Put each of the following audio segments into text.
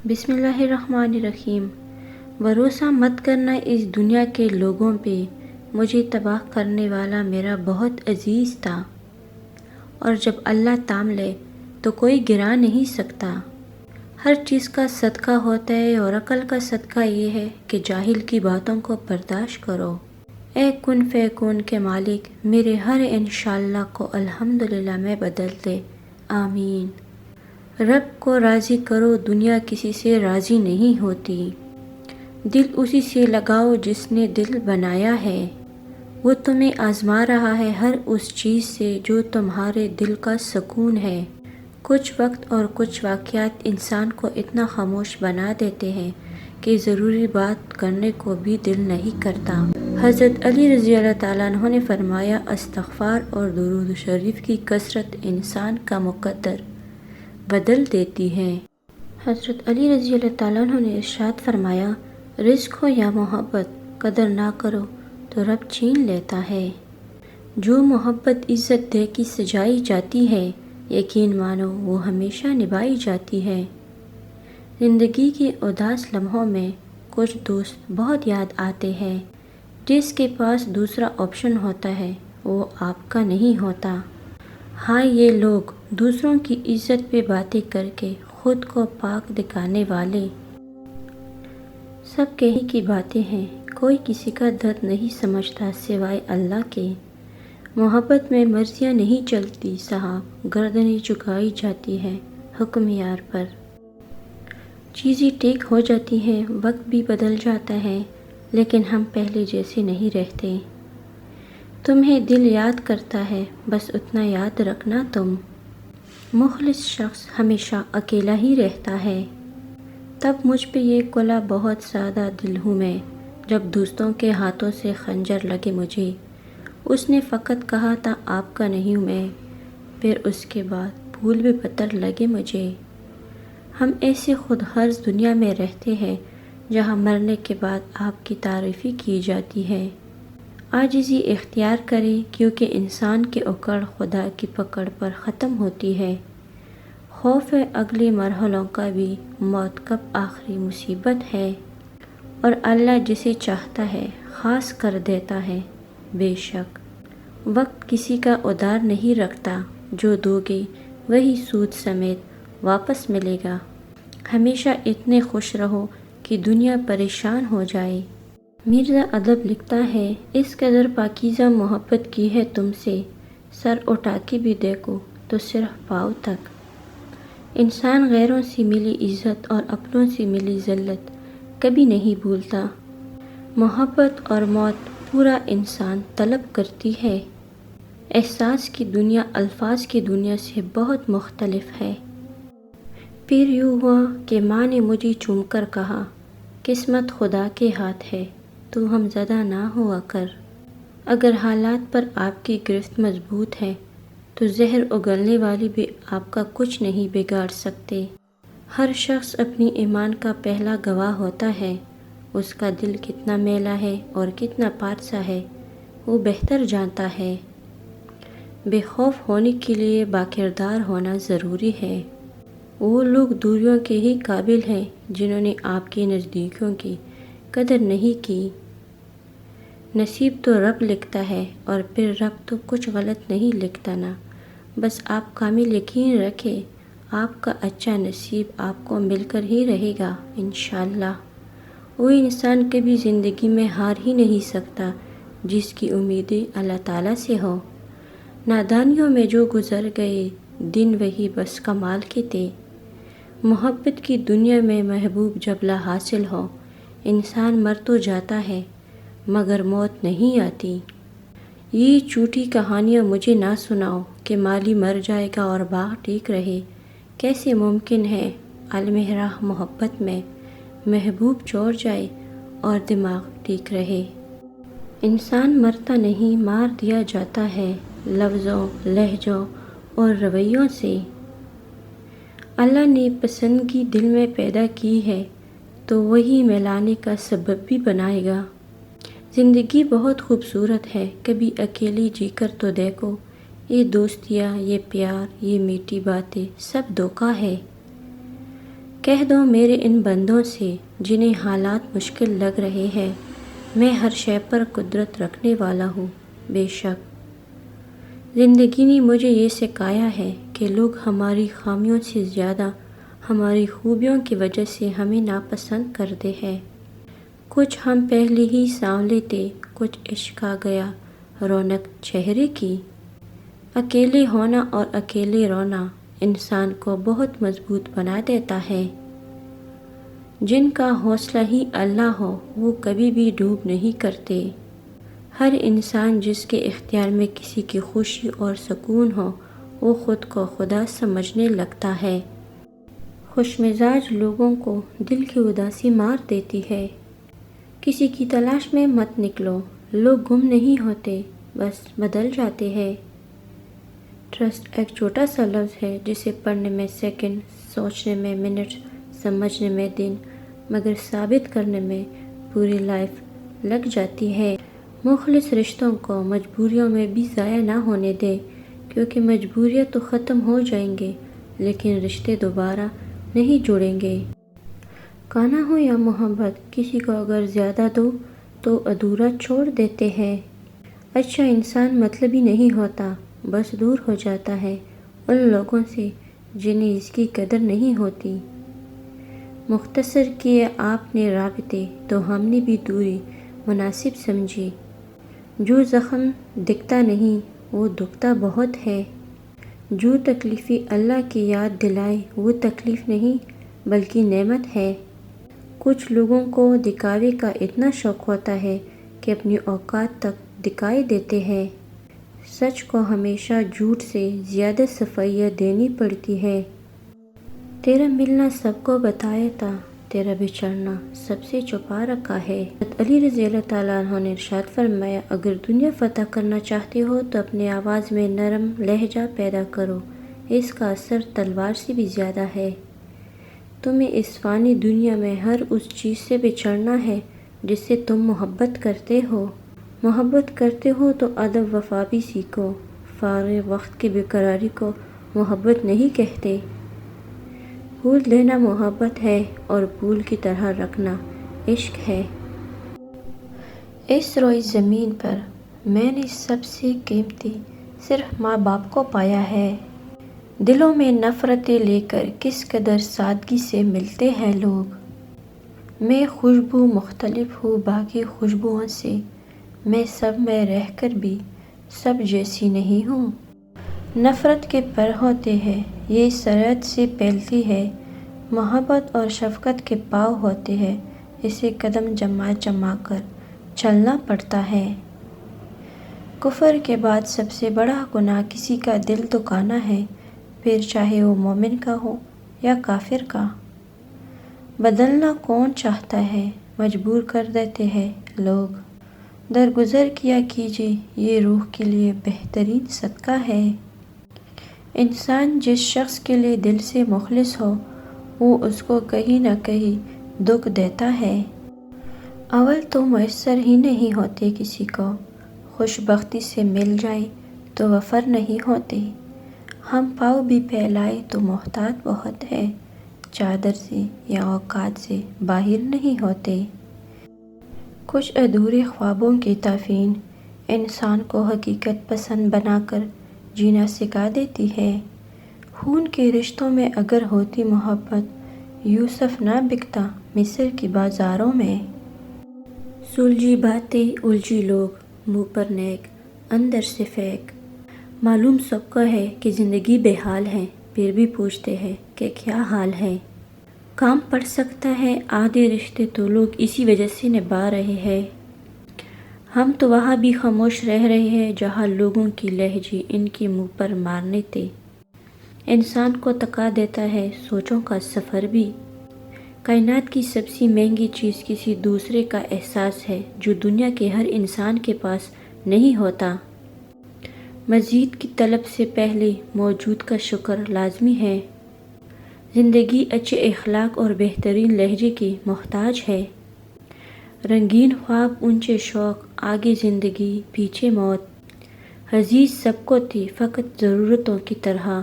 بسم اللہ الرحمن الرحیم۔ بھروسہ مت کرنا اس دنیا کے لوگوں پہ، مجھے تباہ کرنے والا میرا بہت عزیز تھا، اور جب اللہ تام لے تو کوئی گرا نہیں سکتا۔ ہر چیز کا صدقہ ہوتا ہے اور عقل کا صدقہ یہ ہے کہ جاہل کی باتوں کو برداشت کرو۔ اے کن فیکون کے مالک، میرے ہر انشاءاللہ کو الحمدللہ میں بدل دے، آمین۔ رب کو راضی کرو، دنیا کسی سے راضی نہیں ہوتی۔ دل اسی سے لگاؤ جس نے دل بنایا ہے، وہ تمہیں آزما رہا ہے ہر اس چیز سے جو تمہارے دل کا سکون ہے۔ کچھ وقت اور کچھ واقعات انسان کو اتنا خاموش بنا دیتے ہیں کہ ضروری بات کرنے کو بھی دل نہیں کرتا۔ حضرت علی رضی اللہ تعالیٰ عنہ نے فرمایا، استغفار اور درود شریف کی کثرت انسان کا مقدر بدل دیتی ہے۔ حضرت علی رضی اللہ تعالیٰ عنہ نے ارشاد فرمایا، رزق ہو یا محبت، قدر نہ کرو تو رب چھین لیتا ہے۔ جو محبت عزت دے کی سجائی جاتی ہے، یقین مانو وہ ہمیشہ نبھائی جاتی ہے۔ زندگی کے اداس لمحوں میں کچھ دوست بہت یاد آتے ہیں۔ جس کے پاس دوسرا آپشن ہوتا ہے وہ آپ کا نہیں ہوتا۔ ہاں، یہ لوگ دوسروں کی عزت پہ باتیں کر کے خود کو پاک دکھانے والے۔ سب کہیں کی باتیں ہیں، کوئی کسی کا درد نہیں سمجھتا سوائے اللہ کے۔ محبت میں مرضیاں نہیں چلتی صاحب، گردنیں جھکائی جاتی ہیں حکم یار پر۔ چیزیں ٹھیک ہو جاتی ہیں، وقت بھی بدل جاتا ہے، لیکن ہم پہلے جیسے نہیں رہتے۔ تمہیں دل یاد کرتا ہے، بس اتنا یاد رکھنا تم۔ مخلص شخص ہمیشہ اکیلا ہی رہتا ہے۔ تب مجھ پہ یہ کلا بہت سادہ دل ہوں میں، جب دوستوں کے ہاتھوں سے خنجر لگے مجھے۔ اس نے فقط کہا تھا آپ کا نہیں ہوں میں، پھر اس کے بعد پھول بھی پتر لگے مجھے۔ ہم ایسے خود غرض دنیا میں رہتے ہیں جہاں مرنے کے بعد آپ کی تعریفی کی جاتی ہے۔ عاجزی اختیار کریں، کیونکہ انسان کی اکڑ خدا کی پکڑ پر ختم ہوتی ہے۔ خوف ہے اگلے مرحلوں کا بھی، موت کب آخری مصیبت ہے، اور اللہ جسے چاہتا ہے خاص کر دیتا ہے۔ بے شک وقت کسی کا ادھار نہیں رکھتا، جو دو گے وہی سود سمیت واپس ملے گا۔ ہمیشہ اتنے خوش رہو کہ دنیا پریشان ہو جائے۔ مرزا ادب لکھتا ہے، اس قدر پاکیزہ محبت کی ہے تم سے، سر اٹھا کے بھی دیکھو تو صرف پاؤں تک۔ انسان غیروں سے ملی عزت اور اپنوں سے ملی ذلت کبھی نہیں بھولتا۔ محبت اور موت پورا انسان طلب کرتی ہے۔ احساس کی دنیا الفاظ کی دنیا سے بہت مختلف ہے۔ پھر یوں ہوا کہ ماں نے مجھے چوم کر کہا، قسمت خدا کے ہاتھ ہے، تو ہم زدہ نہ ہوا کر۔ اگر حالات پر آپ کی گرفت مضبوط ہے تو زہر اگلنے والی بھی آپ کا کچھ نہیں بگاڑ سکتے۔ ہر شخص اپنی ایمان کا پہلا گواہ ہوتا ہے۔ اس کا دل کتنا میلا ہے اور کتنا پارسا ہے وہ بہتر جانتا ہے۔ بے خوف ہونے کے لیے باکردار ہونا ضروری ہے۔ وہ لوگ دوریوں کے ہی قابل ہیں جنہوں نے آپ کی نزدیکیوں کی قدر نہیں کی۔ نصیب تو رب لکھتا ہے، اور پھر رب تو کچھ غلط نہیں لکھتا نا۔ بس آپ کامل یقین رکھیں، آپ کا اچھا نصیب آپ کو مل کر ہی رہے گا انشاءاللہ۔ وہ انسان کبھی زندگی میں ہار ہی نہیں سکتا جس کی امیدیں اللہ تعالیٰ سے ہو۔ نادانیوں میں جو گزر گئے دن وہی بس کمال کے تھے۔ محبت کی دنیا میں محبوب جب لا حاصل ہو، انسان مر تو جاتا ہے مگر موت نہیں آتی۔ یہ جھوٹی کہانیاں مجھے نہ سناؤ کہ مالی مر جائے گا اور باغ ٹھیک رہے۔ کیسے ممکن ہے عالم راہ محبت میں محبوب چھوڑ جائے اور دماغ ٹھیک رہے۔ انسان مرتا نہیں، مار دیا جاتا ہے لفظوں، لہجوں اور رویوں سے۔ اللہ نے پسندگی دل میں پیدا کی ہے تو وہی ملانے کا سبب بھی بنائے گا۔ زندگی بہت خوبصورت ہے، کبھی اکیلی جی کر تو دیکھو۔ یہ دوستیاں، یہ پیار، یہ میٹھی باتیں سب دھوکہ ہے۔ کہہ دو میرے ان بندوں سے جنہیں حالات مشکل لگ رہے ہیں، میں ہر شے پر قدرت رکھنے والا ہوں۔ بے شک زندگی نے مجھے یہ سکھایا ہے کہ لوگ ہماری خامیوں سے زیادہ ہماری خوبیوں کی وجہ سے ہمیں ناپسند کرتے ہیں۔ کچھ ہم پہلے ہی سانولے تھے، کچھ عشق آ گیا رونق چہرے کی۔ اکیلے ہونا اور اکیلے رونا انسان کو بہت مضبوط بنا دیتا ہے۔ جن کا حوصلہ ہی اللہ ہو وہ کبھی بھی ڈوب نہیں کرتے۔ ہر انسان جس کے اختیار میں کسی کی خوشی اور سکون ہو وہ خود کو خدا سمجھنے لگتا ہے۔ خوش مزاج لوگوں کو دل کی اداسی مار دیتی ہے۔ کسی کی تلاش میں مت نکلو، لوگ گم نہیں ہوتے، بس بدل جاتے ہیں۔ ٹرسٹ ایک چھوٹا سا لفظ ہے جسے پڑھنے میں سیکنڈ، سوچنے میں منٹ، سمجھنے میں دن، مگر ثابت کرنے میں پوری لائف لگ جاتی ہے۔ مخلص رشتوں کو مجبوریوں میں بھی ضائع نہ ہونے دے، کیونکہ مجبوریاں تو ختم ہو جائیں گے لیکن رشتے دوبارہ نہیں جڑیں گے۔ کانا ہو یا محبت، کسی کو اگر زیادہ دو تو ادھورا چھوڑ دیتے ہیں۔ اچھا انسان مطلبی نہیں ہوتا، بس دور ہو جاتا ہے ان لوگوں سے جنہیں اس کی قدر نہیں ہوتی۔ مختصر کیے آپ نے رابطے تو ہم نے بھی دوری مناسب سمجھی۔ جو زخم دکھتا نہیں وہ دکھتا بہت ہے۔ جو تکلیفیں اللہ کی یاد دلائے وہ تکلیف نہیں بلکہ نعمت ہے۔ کچھ لوگوں کو دکھاوے کا اتنا شوق ہوتا ہے کہ اپنی اوقات تک دکھائی دیتے ہیں۔ سچ کو ہمیشہ جھوٹ سے زیادہ صفائیاں دینی پڑتی ہے۔ تیرا ملنا سب کو بتایا تھا، تیرا بچھڑنا سب سے چھپا رکھا ہے۔ حضرت علی رضی اللہ تعالیٰ عنہ نے ارشاد فرمایا، اگر دنیا فتح کرنا چاہتے ہو تو اپنی آواز میں نرم لہجہ پیدا کرو، اس کا اثر تلوار سے بھی زیادہ ہے۔ تمہیں اس فانی دنیا میں ہر اس چیز سے بچھڑنا ہے جس سے تم محبت کرتے ہو۔ محبت کرتے ہو تو ادب وفا بھی سیکھو۔ فارغ وقت کی بیقراری کو محبت نہیں کہتے۔ پھول دینا محبت ہے اور پھول کی طرح رکھنا عشق ہے۔ اس روئی زمین پر میں نے سب سے قیمتی صرف ماں باپ کو پایا ہے۔ دلوں میں نفرتیں لے کر کس قدر سادگی سے ملتے ہیں لوگ۔ میں خوشبو مختلف ہوں باقی خوشبوؤں سے، میں سب میں رہ کر بھی سب جیسی نہیں ہوں۔ نفرت کے پر ہوتے ہیں، یہ سرحد سے پھیلتی ہے۔ محبت اور شفقت کے پاؤ ہوتے ہیں، اسے قدم جما جما کر چلنا پڑتا ہے۔ کفر کے بعد سب سے بڑا گناہ کسی کا دل دکھانا ہے، پھر چاہے وہ مومن کا ہو یا کافر کا۔ بدلنا کون چاہتا ہے، مجبور کر دیتے ہیں لوگ۔ درگزر کیا کیجیے، یہ روح کے لیے بہترین صدقہ ہے۔ انسان جس شخص کے لیے دل سے مخلص ہو وہ اس کو کہیں نہ کہیں دکھ دیتا ہے۔ اول تو میسر ہی نہیں ہوتے کسی کو، خوش بختی سے مل جائے تو وفر نہیں ہوتے۔ ہم پاؤں بھی پھیلائے تو محتاط بہت ہے، چادر سے یا اوقات سے باہر نہیں ہوتے۔ کچھ ادھورے خوابوں کی تعفین انسان کو حقیقت پسند بنا کر جینا سکھا دیتی ہے۔ خون کے رشتوں میں اگر ہوتی محبت یوسف نہ بکتا مصر کی بازاروں میں۔ سلجھی باتیں الجھی لوگ، منہ پر نیک اندر سے فیک۔ معلوم سب کو ہے کہ زندگی بے حال ہے، پھر بھی پوچھتے ہیں کہ کیا حال ہے۔ کام پڑ سکتا ہے، آدھے رشتے تو لوگ اسی وجہ سے نبھا رہے ہیں۔ ہم تو وہاں بھی خاموش رہ رہے ہیں جہاں لوگوں کی لہجے ان کے منہ پر مارنے تھے۔ انسان کو تھکا دیتا ہے سوچوں کا سفر بھی۔ کائنات کی سب سے مہنگی چیز کسی دوسرے کا احساس ہے جو دنیا کے ہر انسان کے پاس نہیں ہوتا۔ مزید کی طلب سے پہلے موجود کا شکر لازمی ہے۔ زندگی اچھے اخلاق اور بہترین لہجے کی محتاج ہے۔ رنگین خواب، اونچے شوق، آگے زندگی پیچھے موت، عزیز سب کو تھی فقط ضرورتوں کی طرح۔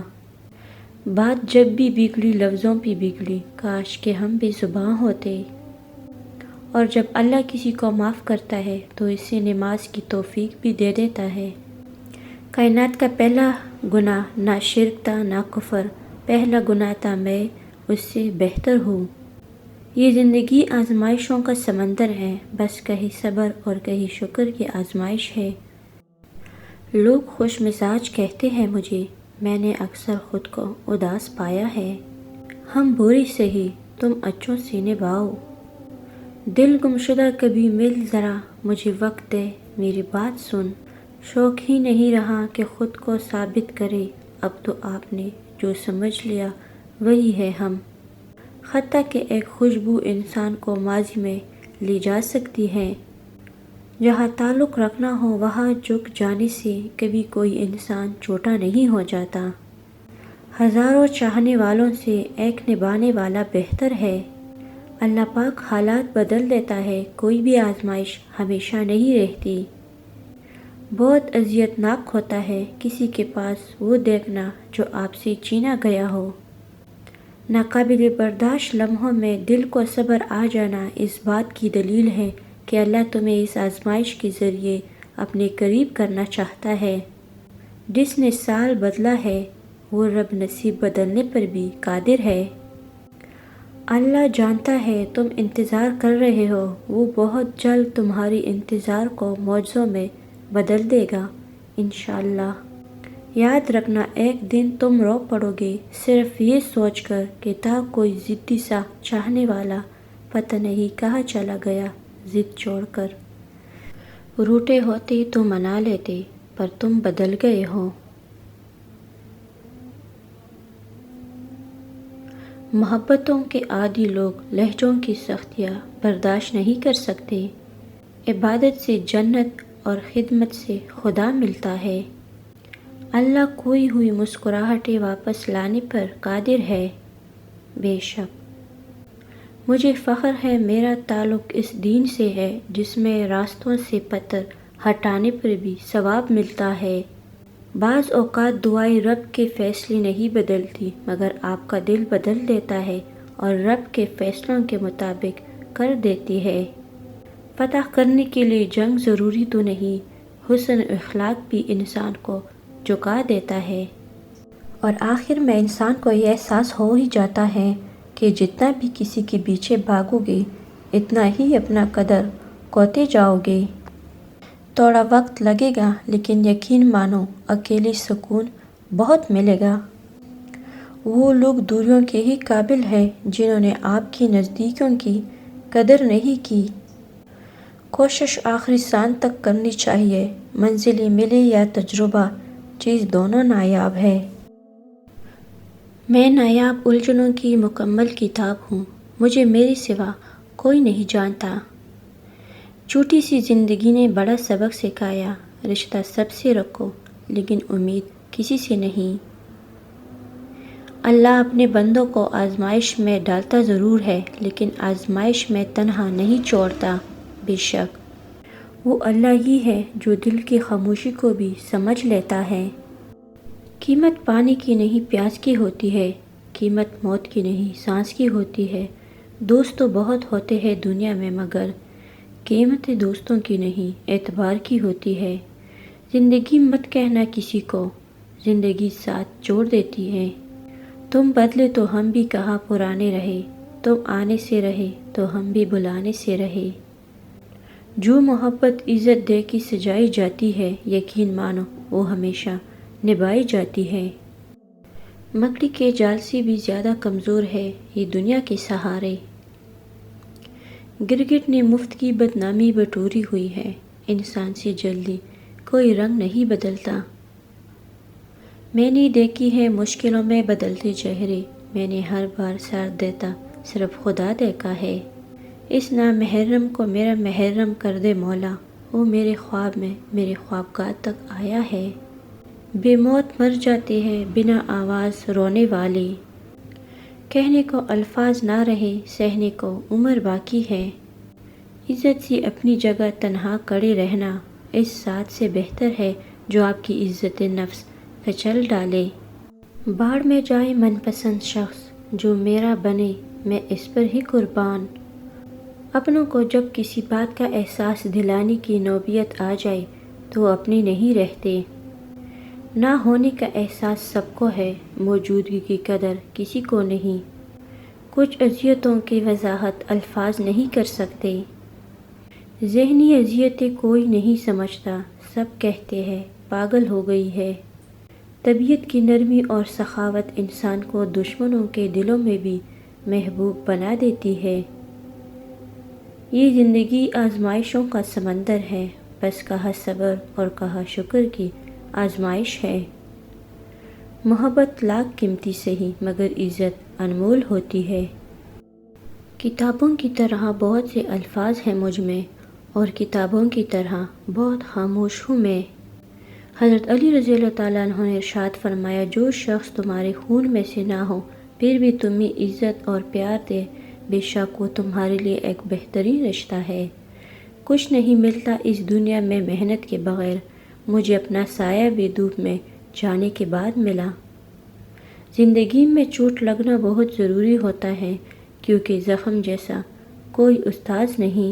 بات جب بھی بگڑی لفظوں پہ بگڑی، کاش کہ ہم بے زباں ہوتے۔ اور جب اللہ کسی کو معاف کرتا ہے تو اسے نماز کی توفیق بھی دے دیتا ہے۔ کائنات کا پہلا گناہ نہ شرک تھا نہ کفر، پہلا گناہ تھا میں اس سے بہتر ہوں۔ یہ زندگی آزمائشوں کا سمندر ہے، بس کہیں صبر اور کہیں شکر کی آزمائش ہے۔ لوگ خوش مزاج کہتے ہیں مجھے، میں نے اکثر خود کو اداس پایا ہے۔ ہم برے سہی تم اچھوں سے نبھاؤ، دل گمشدہ کبھی مل ذرا مجھے وقت دے میری بات سن۔ شوق ہی نہیں رہا کہ خود کو ثابت کرے، اب تو آپ نے جو سمجھ لیا وہی ہے ہم۔ حتیٰ کہ ایک خوشبو انسان کو ماضی میں لے جا سکتی ہے۔ جہاں تعلق رکھنا ہو وہاں جھک جانے سے کبھی کوئی انسان چھوٹا نہیں ہو جاتا۔ ہزاروں چاہنے والوں سے ایک نبھانے والا بہتر ہے۔ اللہ پاک حالات بدل دیتا ہے، کوئی بھی آزمائش ہمیشہ نہیں رہتی۔ بہت اذیت ناک ہوتا ہے کسی کے پاس وہ دیکھنا جو آپ سے چھینا گیا ہو۔ ناقابل برداشت لمحوں میں دل کو صبر آ جانا اس بات کی دلیل ہے کہ اللہ تمہیں اس آزمائش کے ذریعے اپنے قریب کرنا چاہتا ہے۔ جس نے سال بدلا ہے وہ رب نصیب بدلنے پر بھی قادر ہے۔ اللہ جانتا ہے تم انتظار کر رہے ہو، وہ بہت جلد تمہاری انتظار کو معجزوں میں بدل دے گا انشاءاللہ۔ یاد رکھنا ایک دن تم رو پڑو گے صرف یہ سوچ کر کہ تھا کوئی ضدی سا چاہنے والا، پتہ نہیں کہاں چلا گیا ضد چھوڑ کر۔ روٹے ہوتے تو منا لیتے پر تم بدل گئے ہو۔ محبتوں کے عادی لوگ لہجوں کی سختیاں برداشت نہیں کر سکتے۔ عبادت سے جنت اور خدمت سے خدا ملتا ہے۔ اللہ کھوئی ہوئی مسکراہٹیں واپس لانے پر قادر ہے۔ بے شک مجھے فخر ہے میرا تعلق اس دین سے ہے جس میں راستوں سے پتھر ہٹانے پر بھی ثواب ملتا ہے۔ بعض اوقات دعائیں رب کے فیصلے نہیں بدلتی مگر آپ کا دل بدل دیتا ہے اور رب کے فیصلوں کے مطابق کر دیتی ہے۔ فتح کرنے کے لیے جنگ ضروری تو نہیں، حسن اخلاق بھی انسان کو جھکا دیتا ہے۔ اور آخر میں انسان کو یہ احساس ہو ہی جاتا ہے کہ جتنا بھی کسی کے پیچھے بھاگو گے اتنا ہی اپنا قدر کھوتے جاؤ گے۔ تھوڑا وقت لگے گا لیکن یقین مانو اکیلے سکون بہت ملے گا۔ وہ لوگ دوریوں کے ہی قابل ہیں جنہوں نے آپ کی نزدیکیوں کی قدر نہیں کی۔ کوشش آخری سانس تک کرنی چاہیے، منزلیں ملے یا تجربہ، چیز دونوں نایاب ہے۔ میں نایاب الجھنوں کی مکمل کتاب ہوں، مجھے میرے سوا کوئی نہیں جانتا۔ چھوٹی سی زندگی نے بڑا سبق سکھایا، رشتہ سب سے رکھو لیکن امید کسی سے نہیں۔ اللہ اپنے بندوں کو آزمائش میں ڈالتا ضرور ہے لیکن آزمائش میں تنہا نہیں چھوڑتا۔ بے شک وہ اللہ ہی ہے جو دل کی خاموشی کو بھی سمجھ لیتا ہے۔ قیمت پانی کی نہیں پیاس کی ہوتی ہے، قیمت موت کی نہیں سانس کی ہوتی ہے۔ دوست تو بہت ہوتے ہیں دنیا میں مگر قیمت دوستوں کی نہیں اعتبار کی ہوتی ہے۔ زندگی مت کہنا کسی کو، زندگی ساتھ چھوڑ دیتی ہے۔ تم بدلے تو ہم بھی کہاں پرانے رہے، تم آنے سے رہے تو ہم بھی بلانے سے رہے۔ جو محبت عزت دے کے سجائی جاتی ہے یقین مانو وہ ہمیشہ نبھائی جاتی ہے۔ مکڑی کے جال سے بھی زیادہ کمزور ہے یہ دنیا کے سہارے۔ گرگٹ نے مفت کی بدنامی بٹوری ہوئی ہے، انسان سے جلدی کوئی رنگ نہیں بدلتا۔ میں نے دیکھی ہے مشکلوں میں بدلتے چہرے، میں نے ہر بار ساتھ دیتا صرف خدا دیکھا ہے۔ اس نامحرم کو میرا محرم کر دے مولا، وہ میرے خواب میں میرے خوابگاہ تک آیا ہے۔ بے موت مر جاتے ہیں بنا آواز رونے والے، کہنے کو الفاظ نہ رہے سہنے کو عمر باقی ہے۔ عزت سے اپنی جگہ تنہا کڑے رہنا اس ذات سے بہتر ہے جو آپ کی عزت نفس کچل ڈالے۔ باڑ میں جائے من پسند شخص، جو میرا بنے میں اس پر ہی قربان۔ اپنوں کو جب کسی بات کا احساس دلانے کی نوبت آ جائے تو اپنے نہیں رہتے۔ نہ ہونے کا احساس سب کو ہے، موجودگی کی قدر کسی کو نہیں۔ کچھ اذیتوں کی وضاحت الفاظ نہیں کر سکتے۔ ذہنی اذیتیں کوئی نہیں سمجھتا، سب کہتے ہیں پاگل ہو گئی ہے۔ طبیعت کی نرمی اور سخاوت انسان کو دشمنوں کے دلوں میں بھی محبوب بنا دیتی ہے۔ یہ زندگی آزمائشوں کا سمندر ہے، بس کہاں صبر اور کہاں شکر کی آزمائش ہے۔ محبت لاکھ قیمتی سہی مگر عزت انمول ہوتی ہے۔ کتابوں کی طرح بہت سے الفاظ ہیں مجھ میں، اور کتابوں کی طرح بہت خاموش ہوں میں۔ حضرت علی رضی اللہ تعالیٰ عنہ نے ارشاد فرمایا، جو شخص تمہارے خون میں سے نہ ہو پھر بھی تمہیں عزت اور پیار دے، بے شک وہ تمہارے لیے ایک بہترین رشتہ ہے۔ کچھ نہیں ملتا اس دنیا میں محنت کے بغیر، مجھے اپنا سایہ بھی دھوپ میں جانے کے بعد ملا۔ زندگی میں چوٹ لگنا بہت ضروری ہوتا ہے، کیونکہ زخم جیسا کوئی استاذ نہیں۔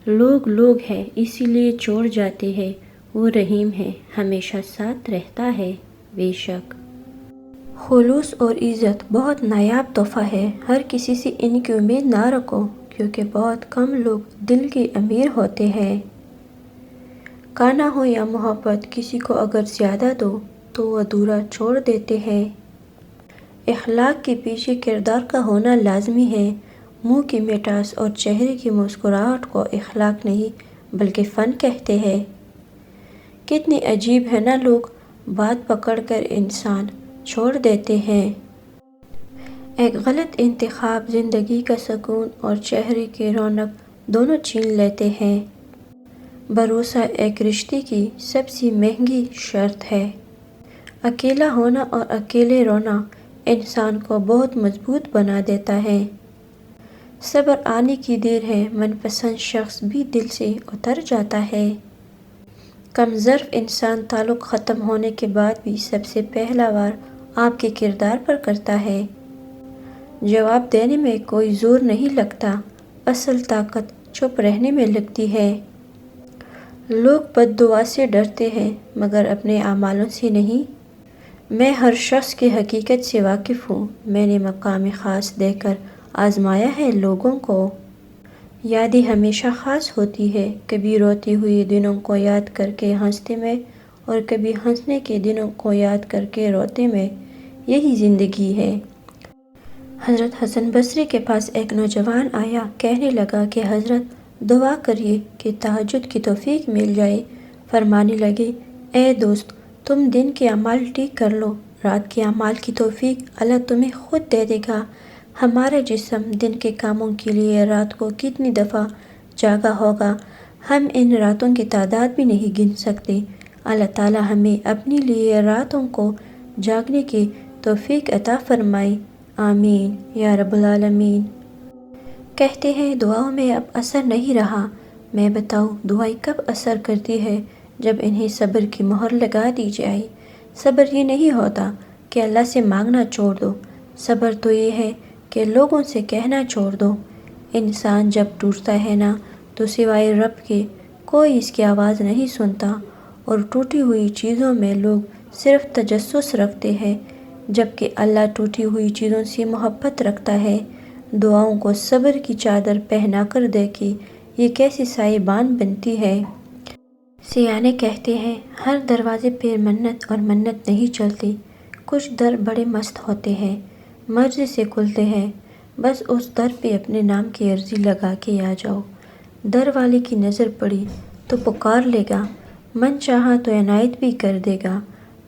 لوگ ہیں اسی لیے چھوڑ جاتے ہیں، وہ رحیم ہے ہمیشہ ساتھ رہتا ہے بے شک۔ خلوص اور عزت بہت نایاب تحفہ ہے، ہر کسی سے ان کی امید نہ رکھو، کیونکہ بہت کم لوگ دل کے امیر ہوتے ہیں۔ کانا ہو یا محبت، کسی کو اگر زیادہ دو تو وہ ادھورا چھوڑ دیتے ہیں۔ اخلاق کے پیچھے کردار کا ہونا لازمی ہے۔ منہ کی مٹاس اور چہرے کی مسکراہٹ کو اخلاق نہیں بلکہ فن کہتے ہیں۔ کتنی عجیب ہے نا، لوگ بات پکڑ کر انسان چھوڑ دیتے ہیں۔ ایک غلط انتخاب زندگی کا سکون اور چہرے کی رونق دونوں چھین لیتے ہیں۔ بھروسہ ایک رشتے کی سب سے مہنگی شرط ہے۔ اکیلا ہونا اور اکیلے رونا انسان کو بہت مضبوط بنا دیتا ہے۔ صبر آنے کی دیر ہے، من پسند شخص بھی دل سے اتر جاتا ہے۔ کم ظرف انسان تعلق ختم ہونے کے بعد بھی سب سے پہلا وار آپ کے کردار پر کرتا ہے۔ جواب دینے میں کوئی زور نہیں لگتا، اصل طاقت چپ رہنے میں لگتی ہے۔ لوگ بد دعا سے ڈرتے ہیں مگر اپنے اعمالوں سے نہیں۔ میں ہر شخص کی حقیقت سے واقف ہوں، میں نے مقام خاص دے کر آزمایا ہے لوگوں کو۔ یادیں ہمیشہ خاص ہوتی ہے، کبھی روتے ہوئے دنوں کو یاد کر کے ہنستے میں اور کبھی ہنسنے کے دنوں کو یاد کر کے روتے میں، یہی زندگی ہے۔ حضرت حسن بصری کے پاس ایک نوجوان آیا، کہنے لگا کہ حضرت دعا کریے کہ تہجد کی توفیق مل جائے۔ فرمانے لگے، اے دوست، تم دن کے اعمال ٹھیک کر لو، رات کے اعمال کی توفیق اللہ تمہیں خود دے دے گا۔ ہمارا جسم دن کے کاموں کے لیے رات کو کتنی دفعہ جاگا ہوگا، ہم ان راتوں کی تعداد بھی نہیں گن سکتے۔ اللہ تعالی ہمیں اپنے لیے راتوں کو جاگنے کی توفیق عطا فرمائے، آمین یا رب العالمین۔ کہتے ہیں دعاؤں میں اب اثر نہیں رہا، میں بتاؤں دعائیں کب اثر کرتی ہے؟ جب انہیں صبر کی مہر لگا دی جائے۔ صبر یہ نہیں ہوتا کہ اللہ سے مانگنا چھوڑ دو، صبر تو یہ ہے کہ لوگوں سے کہنا چھوڑ دو۔ انسان جب ٹوٹتا ہے نا تو سوائے رب کے کوئی اس کی آواز نہیں سنتا، اور ٹوٹی ہوئی چیزوں میں لوگ صرف تجسس رکھتے ہیں، جبکہ اللہ ٹوٹی ہوئی چیزوں سے محبت رکھتا ہے۔ دعاؤں کو صبر کی چادر پہنا کر دیکھی، یہ کیسے سائبان بنتی ہے۔ سیانے کہتے ہیں ہر دروازے پہ منت اور منت نہیں چلتی، کچھ در بڑے مست ہوتے ہیں، مرضی سے کھلتے ہیں، بس اس در پہ اپنے نام کی عرضی لگا کے آ جاؤ۔ در والے کی نظر پڑی تو پکار لے گا، من چاہا تو عنایت بھی کر دے گا۔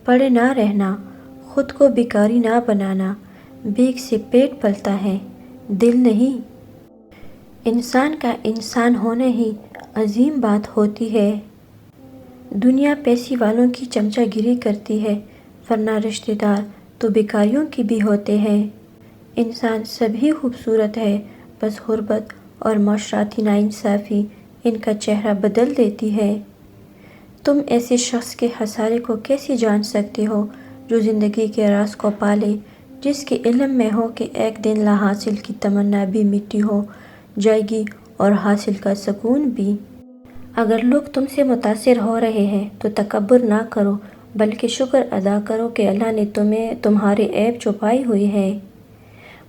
پڑے نہ رہنا، خود کو بھکاری نہ بنانا، بھیک سے پیٹ پلتا ہے، دل نہیں۔ انسان کا انسان ہونا ہی عظیم بات ہوتی ہے۔ دنیا پیسے والوں کی چمچہ گیری کرتی ہے، ورنہ رشتہ دار تو بھکاریوں کے بھی ہوتے ہیں۔ انسان سبھی خوبصورت ہے، بس غربت اور معاشرتی ناانصافی ان کا چہرہ بدل دیتی ہے۔ تم ایسے شخص کے خسارے کو کیسے جان سکتے ہو جو زندگی کے راز کو پالے، جس کے علم میں ہو کہ ایک دن لا حاصل کی تمنا بھی مٹی ہو جائے گی اور حاصل کا سکون بھی۔ اگر لوگ تم سے متاثر ہو رہے ہیں تو تکبر نہ کرو، بلکہ شکر ادا کرو کہ اللہ نے تمہارے عیب چھپائی ہوئی ہے۔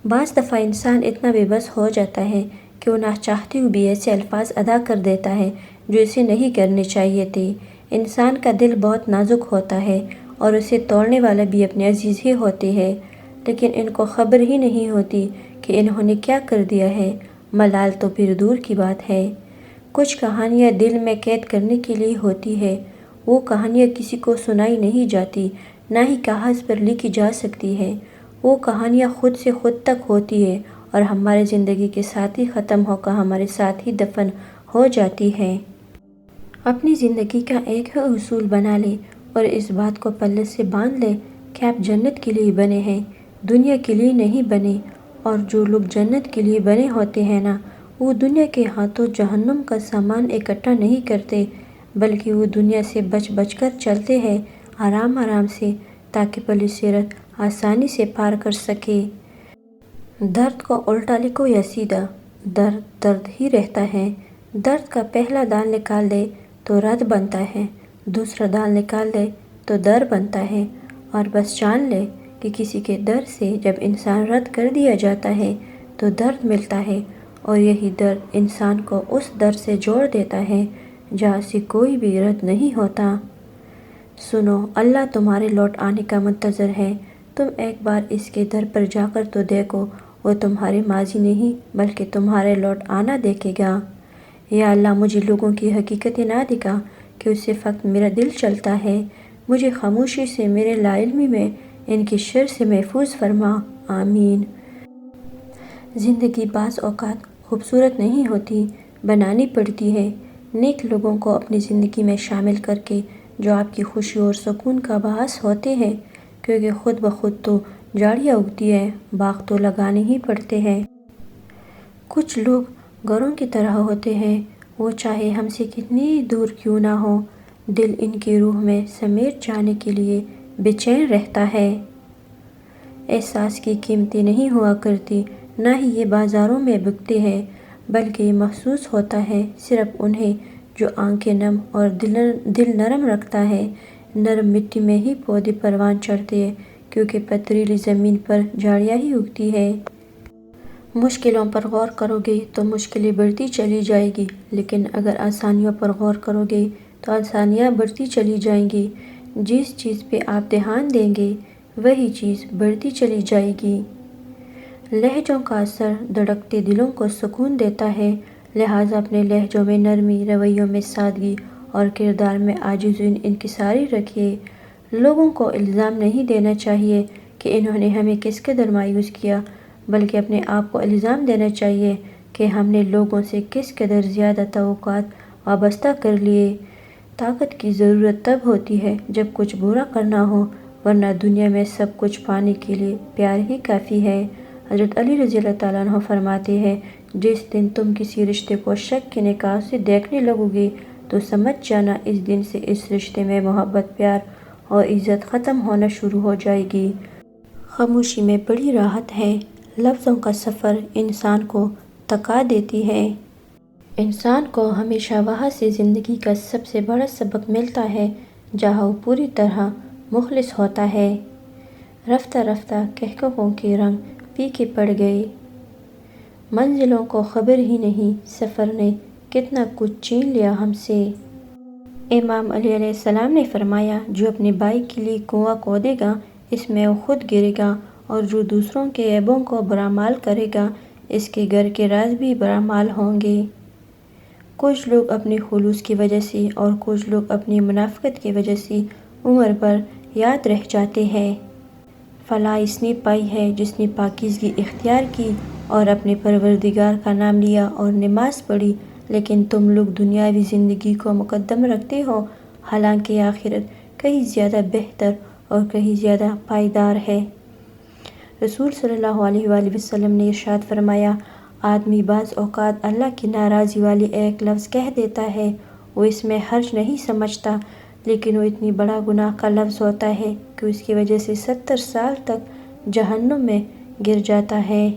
بعض دفعہ انسان اتنا بے بس ہو جاتا ہے کہ وہ نہ چاہتے ہوئے بھی ایسے الفاظ ادا کر دیتا ہے جو اسے نہیں کرنے چاہیے تھے۔ انسان کا دل بہت نازک ہوتا ہے اور اسے توڑنے والا بھی اپنے عزیز ہی ہوتے ہیں، لیکن ان کو خبر ہی نہیں ہوتی کہ انہوں نے کیا کر دیا ہے۔ ملال تو پھر دور کی بات ہے۔ کچھ کہانیاں دل میں قید کرنے کے لیے ہوتی ہے، وہ کہانیاں کسی کو سنائی نہیں جاتی، نہ ہی کاغذ پر لکھی جا سکتی ہے۔ وہ کہانیاں خود سے خود تک ہوتی ہے اور ہمارے زندگی کے ساتھ ہی ختم ہو کر ہمارے ساتھ ہی دفن ہو جاتی ہے۔ اپنی زندگی کا ایک ہے اصول بنا لے اور اس بات کو پلے سے باندھ لے کہ آپ جنت کے لیے بنے ہیں، دنیا کے لیے نہیں بنے۔ اور جو لوگ جنت کے لیے بنے ہوتے ہیں نا، وہ دنیا کے ہاتھوں جہنم کا سامان اکٹھا نہیں کرتے، بلکہ وہ دنیا سے بچ بچ کر چلتے ہیں، آرام آرام سے، تاکہ پلی صراط آسانی سے پار کر سکے۔ درد کو الٹا لکھو یا سیدھا، درد درد ہی رہتا ہے۔ درد کا پہلا دال نکال دے تو رد بنتا ہے، دوسرا دال نکال دے تو در بنتا ہے۔ اور بس جان لے کہ کسی کے در سے جب انسان رد کر دیا جاتا ہے تو درد ملتا ہے، اور یہی درد انسان کو اس در سے جوڑ دیتا ہے جہاں سے کوئی بھی رد نہیں ہوتا۔ سنو، اللہ تمہارے لوٹ آنے کا منتظر ہے، تم ایک بار اس کے در پر جا کر تو دیکھو، وہ تمہارے ماضی نہیں بلکہ تمہارے لوٹ آنا دیکھے گا۔ یا اللہ، مجھے لوگوں کی حقیقتیں نہ دکھا کہ اس سے فقط میرا دل چلتا ہے، مجھے خاموشی سے، میرے لا علمی میں ان کے شر سے محفوظ فرما، آمین۔ زندگی بعض اوقات خوبصورت نہیں ہوتی، بنانی پڑتی ہے۔ نیک لوگوں کو اپنی زندگی میں شامل کر کے جو آپ کی خوشی اور سکون کا باعث ہوتے ہیں، کیونکہ خود بخود تو جھاڑیاں اگتی ہیں، باغ تو لگانے ہی پڑتے ہیں۔ کچھ لوگ گھروں کی طرح ہوتے ہیں، وہ چاہے ہم سے کتنی دور کیوں نہ ہو، دل ان کی روح میں سمیٹ جانے کے لیے بے چین رہتا ہے۔ احساس کی قیمتیں نہیں ہوا کرتی، نہ ہی یہ بازاروں میں بکتے ہیں، بلکہ یہ محسوس ہوتا ہے صرف انہیں جو آنکھیں نم اور دل نرم رکھتا ہے۔ نرم مٹی میں ہی پودے پروان چڑھتے ہیں، کیونکہ پتھریلی زمین پر جھاڑیاں ہی اگتی ہیں۔ مشکلوں پر غور کرو گے تو مشکلیں بڑھتی چلی جائیں گی، لیکن اگر آسانیوں پر غور کرو گے تو آسانیاں بڑھتی چلی جائیں گی۔ جس چیز پہ آپ دھیان دیں گے وہی چیز بڑھتی چلی جائے گی۔ لہجوں کا اثر دھڑکتے دلوں کو سکون دیتا ہے، لہٰذا اپنے لہجوں میں نرمی، رویوں میں سادگی اور کردار میں عاجزی و انکساری رکھیے۔ لوگوں کو الزام نہیں دینا چاہیے کہ انہوں نے ہمیں کس قدر مایوس کیا، بلکہ اپنے آپ کو الزام دینا چاہیے کہ ہم نے لوگوں سے کس قدر زیادہ توقعات وابستہ کر لیے۔ طاقت کی ضرورت تب ہوتی ہے جب کچھ برا کرنا ہو، ورنہ دنیا میں سب کچھ پانے کے لیے پیار ہی کافی ہے۔ حضرت علی رضی اللہ تعالیٰ عنہ فرماتے ہیں، جس دن تم کسی رشتے کو شک کی نگاہ سے دیکھنے لگو گے تو سمجھ جانا اس دن سے اس رشتے میں محبت، پیار اور عزت ختم ہونا شروع ہو جائے گی۔ خاموشی میں بڑی راحت ہے، لفظوں کا سفر انسان کو تھکا دیتی ہے۔ انسان کو ہمیشہ وہاں سے زندگی کا سب سے بڑا سبق ملتا ہے جہاں وہ پوری طرح مخلص ہوتا ہے۔ رفتہ رفتہ کہکشاؤں کے رنگ پھیکے پڑ گئے، منزلوں کو خبر ہی نہیں، سفر نے کتنا کچھ چھین لیا ہم سے۔ امام علی علیہ السلام نے فرمایا، جو اپنے بھائی کے لیے کنواں کھودے گا اس میں وہ خود گرے گا، اور جو دوسروں کے عیبوں کو برامال کرے گا اس کے گھر کے راز بھی برامال ہوں گے۔ کچھ لوگ اپنے خلوص کی وجہ سے اور کچھ لوگ اپنی منافقت کی وجہ سے عمر بھر یاد رہ جاتے ہیں۔ فلاح اس نے پائی ہے جس نے پاکیزگی اختیار کی اور اپنے پروردگار کا نام لیا اور نماز پڑھی، لیکن تم لوگ دنیاوی زندگی کو مقدم رکھتے ہو، حالانکہ آخرت کہیں زیادہ بہتر اور کہیں زیادہ پائیدار ہے۔ رسول صلی اللہ علیہ وآلہ وسلم نے ارشاد فرمایا، آدمی بعض اوقات اللہ کی ناراضی والے ایک لفظ کہہ دیتا ہے، وہ اس میں حرج نہیں سمجھتا، لیکن وہ اتنی بڑا گناہ کا لفظ ہوتا ہے کہ اس کی وجہ سے 70 سال تک جہنم میں گر جاتا ہے۔